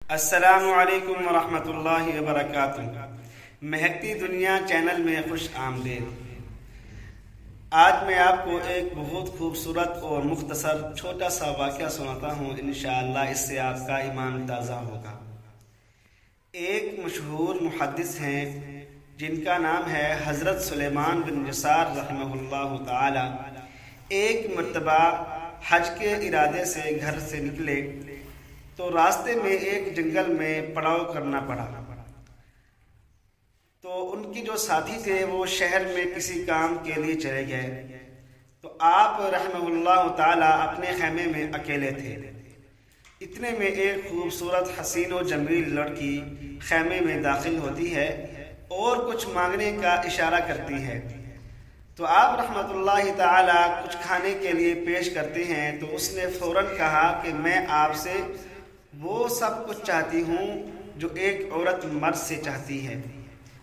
السلام علیکم ورحمۃ اللہ وبرکاتہ۔ مہکتی دنیا چینل میں خوش آمدید۔ آج میں آپ کو ایک بہت خوبصورت اور مختصر چھوٹا سا واقعہ سناتا ہوں، انشاءاللہ اس سے آپ کا ایمان تازہ ہوگا۔ ایک مشہور محدث ہیں جن کا نام ہے حضرت سلیمان بن یسار رحمہ اللہ تعالی۔ ایک مرتبہ حج کے ارادے سے گھر سے نکلے تو راستے میں ایک جنگل میں پڑاؤ کرنا پڑا۔ تو ان کی جو ساتھی تھے وہ شہر میں کسی کام کے لیے چلے گئے، تو آپ رحمہ اللہ تعالی اپنے خیمے میں اکیلے تھے۔ اتنے میں ایک خوبصورت حسین و جمیل لڑکی خیمے میں داخل ہوتی ہے اور کچھ مانگنے کا اشارہ کرتی ہے، تو آپ رحمۃ اللہ تعالی کچھ کھانے کے لیے پیش کرتے ہیں۔ تو اس نے فوراً کہا کہ میں آپ سے وہ سب کچھ چاہتی ہوں جو ایک عورت مرد سے چاہتی ہے،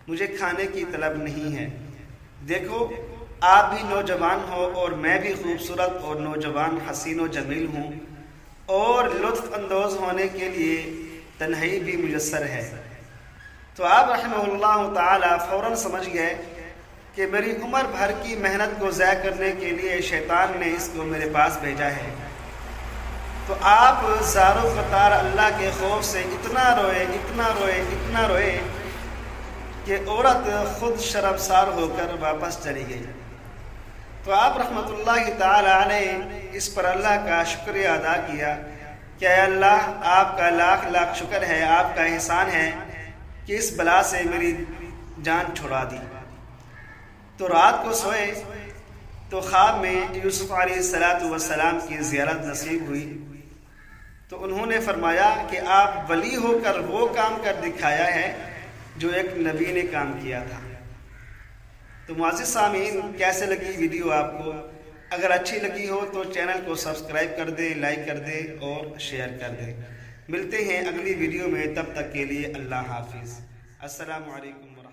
مجھے کھانے کی طلب نہیں ہے۔ دیکھو آپ بھی نوجوان ہو اور میں بھی خوبصورت اور نوجوان حسین و جمیل ہوں، اور لطف اندوز ہونے کے لیے تنہائی بھی میسر ہے۔ تو آپ رحمہ اللہ تعالی فوراً سمجھ گئے کہ میری عمر بھر کی محنت کو ضائع کرنے کے لیے شیطان نے اس کو میرے پاس بھیجا ہے۔ تو آپ زار و قطار اللہ کے خوف سے اتنا روئے کہ عورت خود شرمسار ہو کر واپس چلی گئی۔ تو آپ رحمۃ اللہ تعالی علیہ اس پر اللہ کا شکریہ ادا کیا کہ اے اللہ، آپ کا لاکھ لاکھ شکر ہے، آپ کا احسان ہے کہ اس بلا سے میری جان چھڑا دی۔ تو رات کو سوئے تو خواب میں یوسف علیہ السلام کی زیارت نصیب ہوئی۔ تو انہوں نے فرمایا کہ آپ ولی ہو کر وہ کام کر دکھایا ہے جو ایک نبی نے کام کیا تھا۔ تو معزز سامعین، کیسے لگی ویڈیو آپ کو؟ اگر اچھی لگی ہو تو چینل کو سبسکرائب کر دیں، لائک کر دیں اور شیئر کر دیں۔ ملتے ہیں اگلی ویڈیو میں، تب تک کے لیے اللہ حافظ۔ السلام علیکم۔